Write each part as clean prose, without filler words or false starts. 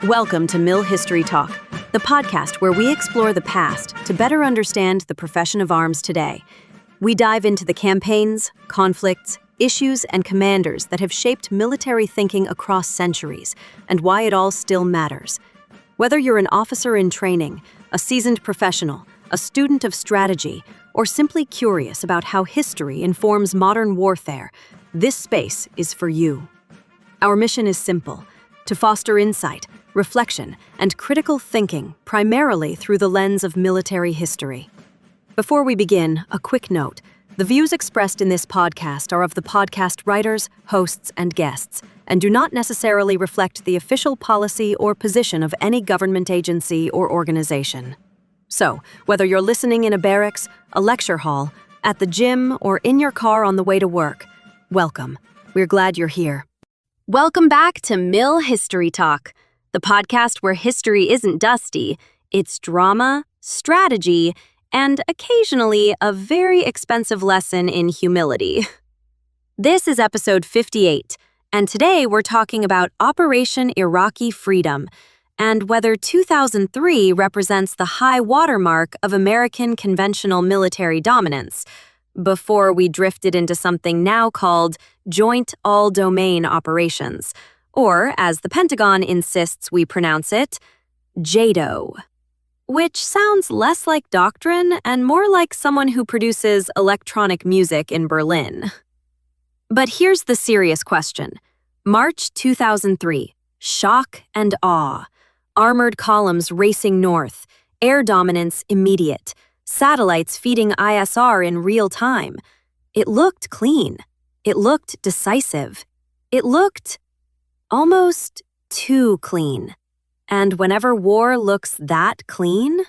Welcome to Mill History Talk, the podcast where we explore the past to better understand the profession of arms today. We dive into the campaigns, conflicts, issues, and commanders that have shaped military thinking across centuries, and why it all still matters. Whether you're an officer in training, a seasoned professional, a student of strategy, or simply curious about how history informs modern warfare, this space is for you. Our mission is simple: to foster insight, reflection, and critical thinking primarily through the lens of military history. Before we begin, a quick note. The views expressed in this podcast are of the podcast writers, hosts, and guests, and do not necessarily reflect the official policy or position of any government agency or organization. So, whether you're listening in a barracks, a lecture hall, at the gym, or in your car on the way to work, welcome. We're glad you're here. Welcome back to Mill History Talk, the podcast where history isn't dusty, it's drama, strategy, and occasionally a very expensive lesson in humility. This is episode 58, and today we're talking about Operation Iraqi Freedom and whether 2003 represents the high watermark of American conventional military dominance, before we drifted into something now called Joint All-Domain Operations, or, as the Pentagon insists we pronounce it, JADO, which sounds less like doctrine and more like someone who produces electronic music in Berlin. But here's the serious question. March 2003, shock and awe. Armored columns racing north, air dominance immediate, satellites feeding ISR in real time. It looked clean. It looked decisive. It looked almost too clean. And whenever war looks that clean,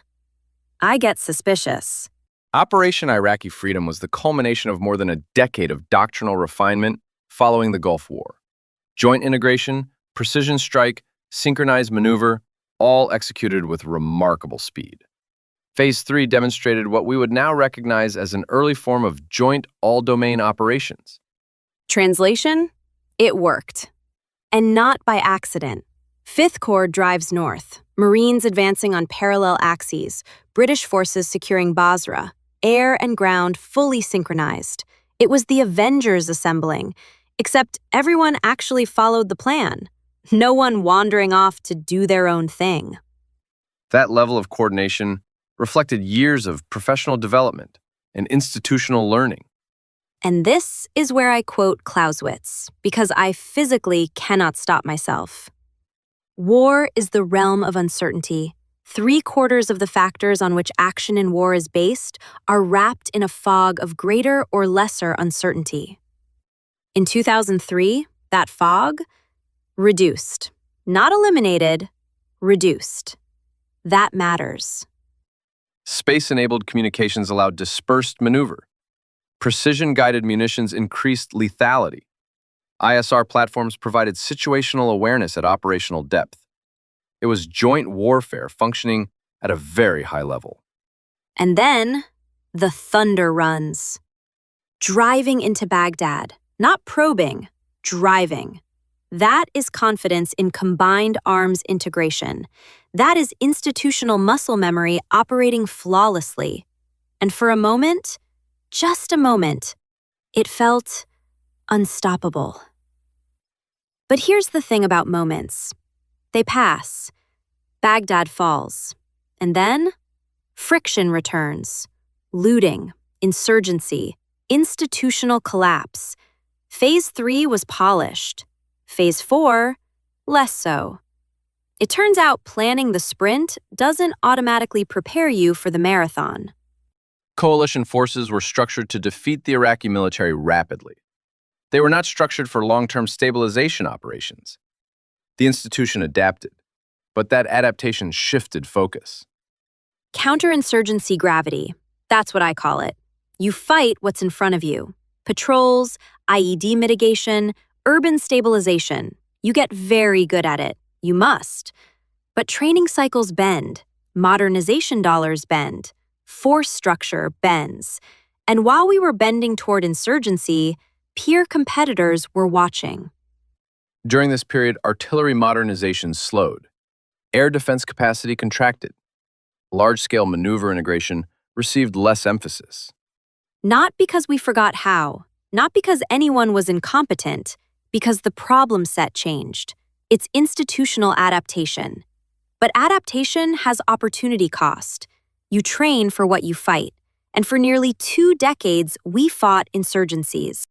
I get suspicious. Operation Iraqi Freedom was the culmination of more than a decade of doctrinal refinement following the Gulf War. Joint integration, precision strike, synchronized maneuver, all executed with remarkable speed. Phase 3 demonstrated what we would now recognize as an early form of joint all-domain operations. Translation? It worked. And not by accident. Fifth Corps drives north, Marines advancing on parallel axes, British forces securing Basra, air and ground fully synchronized. It was the Avengers assembling, except everyone actually followed the plan. No one wandering off to do their own thing. That level of coordination reflected years of professional development and institutional learning. And this is where I quote Clausewitz, because I physically cannot stop myself. War is the realm of uncertainty. 3/4 of the factors on which action in war is based are wrapped in a fog of greater or lesser uncertainty. In 2003, that fog reduced. Not eliminated, reduced. That matters. Space-enabled communications allowed dispersed maneuver. Precision-guided munitions increased lethality. ISR platforms provided situational awareness at operational depth. It was joint warfare functioning at a very high level. And then, the thunder runs. Driving into Baghdad, not probing, driving. That is confidence in combined arms integration. That is institutional muscle memory operating flawlessly. And for a moment, just a moment, it felt unstoppable. But here's the thing about moments. They pass. Baghdad falls. And then, friction returns. Looting, insurgency, institutional collapse. Phase 3 was polished. Phase 4, less so. It turns out planning the sprint doesn't automatically prepare you for the marathon. Coalition forces were structured to defeat the Iraqi military rapidly. They were not structured for long-term stabilization operations. The institution adapted, but that adaptation shifted focus. Counterinsurgency gravity, that's what I call it. You fight what's in front of you. Patrols, IED mitigation, urban stabilization. You get very good at it. You must. But training cycles bend. Modernization dollars bend. Force structure bends. And while we were bending toward insurgency, peer competitors were watching. During this period, artillery modernization slowed. air defense capacity contracted. Large-scale maneuver integration received less emphasis. Not because we forgot how, not because anyone was incompetent, because the problem set changed. It's institutional adaptation. But adaptation has opportunity cost. You train for what you fight. And for nearly 2 decades, we fought insurgencies.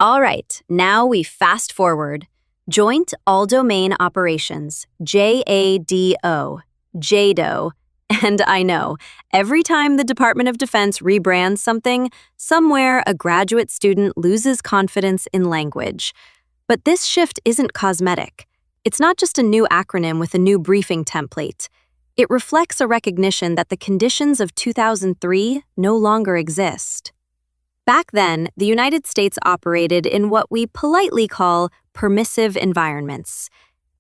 All right, now we fast forward. Joint All-Domain Operations, JADO, JADO. And I know, every time the Department of Defense rebrands something, somewhere a graduate student loses confidence in language. But this shift isn't cosmetic. It's not just a new acronym with a new briefing template. It reflects a recognition that the conditions of 2003 no longer exist. Back then, the United States operated in what we politely call permissive environments.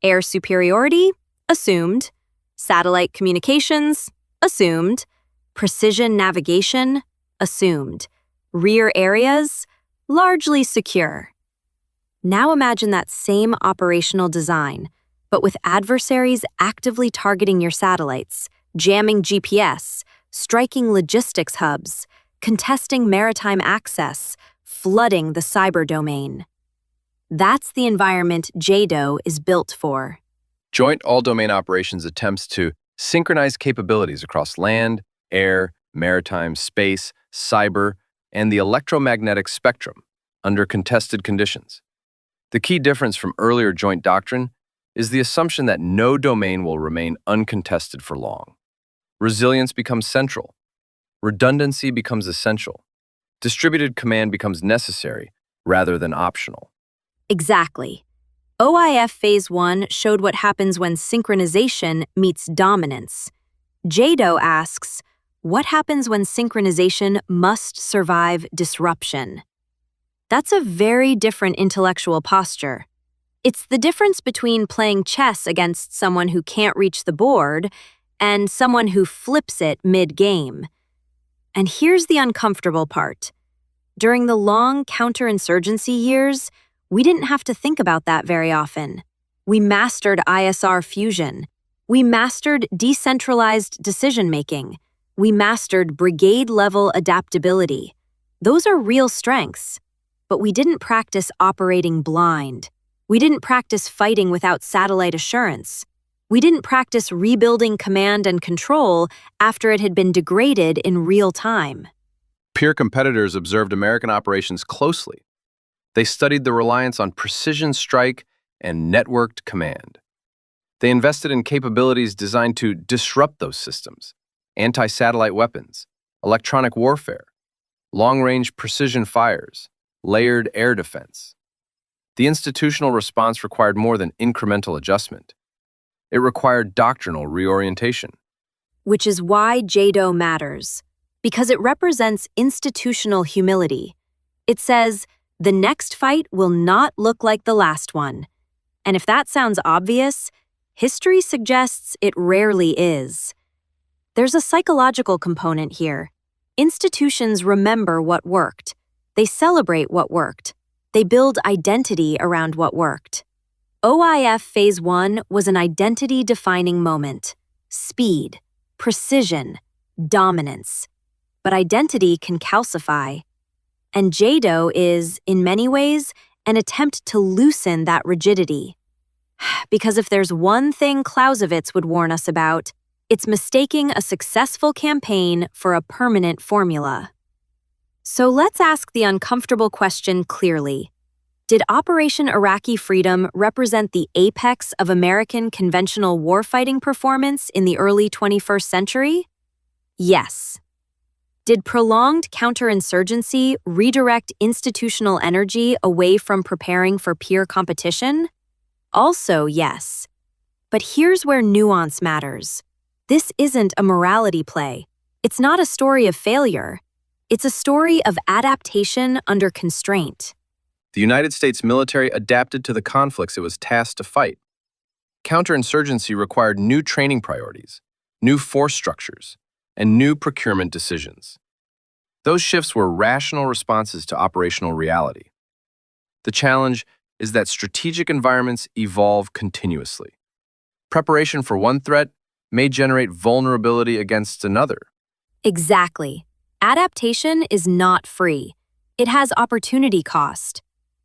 Air superiority? Assumed. Satellite communications? Assumed. Precision navigation? Assumed. Rear areas? Largely secure. Now imagine that same operational design, but with adversaries actively targeting your satellites, jamming GPS, striking logistics hubs, contesting maritime access, flooding the cyber domain. That's the environment JADO is built for. Joint All-Domain Operations attempts to synchronize capabilities across land, air, maritime, space, cyber, and the electromagnetic spectrum under contested conditions. The key difference from earlier joint doctrine is the assumption that no domain will remain uncontested for long. Resilience becomes central. Redundancy becomes essential. Distributed command becomes necessary rather than optional. Exactly. OIF Phase 1 showed what happens when synchronization meets dominance. JADO asks, what happens when synchronization must survive disruption? That's a very different intellectual posture. It's the difference between playing chess against someone who can't reach the board and someone who flips it mid-game. And here's the uncomfortable part. During the long counterinsurgency years, we didn't have to think about that very often. We mastered ISR fusion. We mastered decentralized decision-making. We mastered brigade-level adaptability. Those are real strengths. But we didn't practice operating blind. We didn't practice fighting without satellite assurance. We didn't practice rebuilding command and control after it had been degraded in real time. Peer competitors observed American operations closely. They studied the reliance on precision strike and networked command. They invested in capabilities designed to disrupt those systems: anti-satellite weapons, electronic warfare, long-range precision fires, layered air defense. The institutional response required more than incremental adjustment. It required doctrinal reorientation. Which is why JADO matters, because it represents institutional humility. It says, the next fight will not look like the last one. And if that sounds obvious, history suggests it rarely is. There's a psychological component here. Institutions remember what worked. They celebrate what worked. They build identity around what worked. OIF Phase 1 was an identity-defining moment. Speed, precision, dominance. But identity can calcify. And JADO is, in many ways, an attempt to loosen that rigidity. Because if there's one thing Clausewitz would warn us about, it's mistaking a successful campaign for a permanent formula. So let's ask the uncomfortable question clearly. Did Operation Iraqi Freedom represent the apex of American conventional warfighting performance in the early 21st century? Yes. Did prolonged counterinsurgency redirect institutional energy away from preparing for peer competition? Also yes. But here's where nuance matters. This isn't a morality play. It's not a story of failure. It's a story of adaptation under constraint. The United States military adapted to the conflicts it was tasked to fight. Counterinsurgency required new training priorities, new force structures, and new procurement decisions. Those shifts were rational responses to operational reality. The challenge is that strategic environments evolve continuously. Preparation for one threat may generate vulnerability against another. Exactly. Adaptation is not free. It has opportunity cost.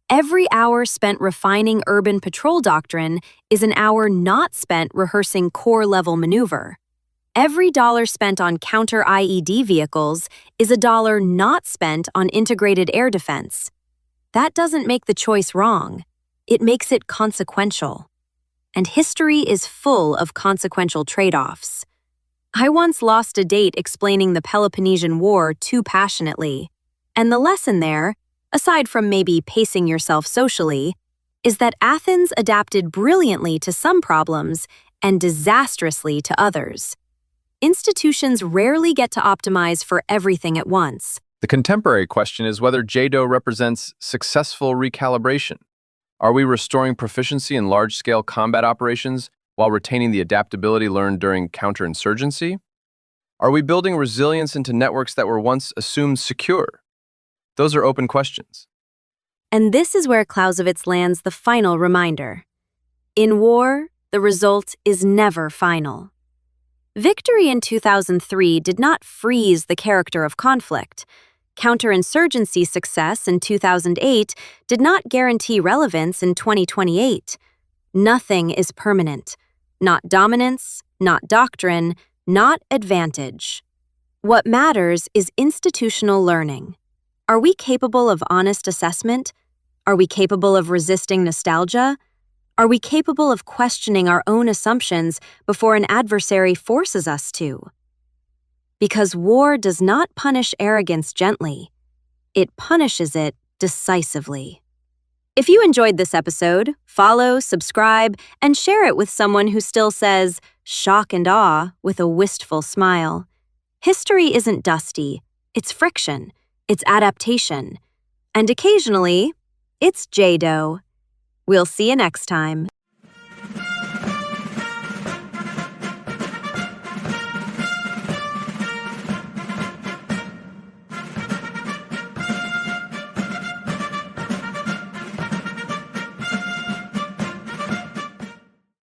Every hour spent refining urban patrol doctrine is an hour not spent rehearsing core-level maneuver. Every dollar spent on counter-IED vehicles is a dollar not spent on integrated air defense. That doesn't make the choice wrong. It makes it consequential. And history is full of consequential trade-offs. I once lost a date explaining the Peloponnesian War too passionately, and the lesson there, aside from maybe pacing yourself socially, is that Athens adapted brilliantly to some problems and disastrously to others. Institutions rarely get to optimize for everything at once. The contemporary question is whether JADO represents successful recalibration. Are we restoring proficiency in large-scale combat operations while retaining the adaptability learned during counterinsurgency? Are we building resilience into networks that were once assumed secure? Those are open questions. And this is where Clausewitz lands the final reminder. In war, the result is never final. Victory in 2003 did not freeze the character of conflict. Counterinsurgency success in 2008 did not guarantee relevance in 2028. Nothing is permanent. Not dominance, not doctrine, not advantage. What matters is institutional learning. Are we capable of honest assessment? Are we capable of resisting nostalgia? Are we capable of questioning our own assumptions before an adversary forces us to? Because war does not punish arrogance gently. It punishes it decisively. If you enjoyed this episode, follow, subscribe, and share it with someone who still says, shock and awe, with a wistful smile. History isn't dusty. It's friction. It's adaptation. And occasionally, it's JADO. We'll see you next time.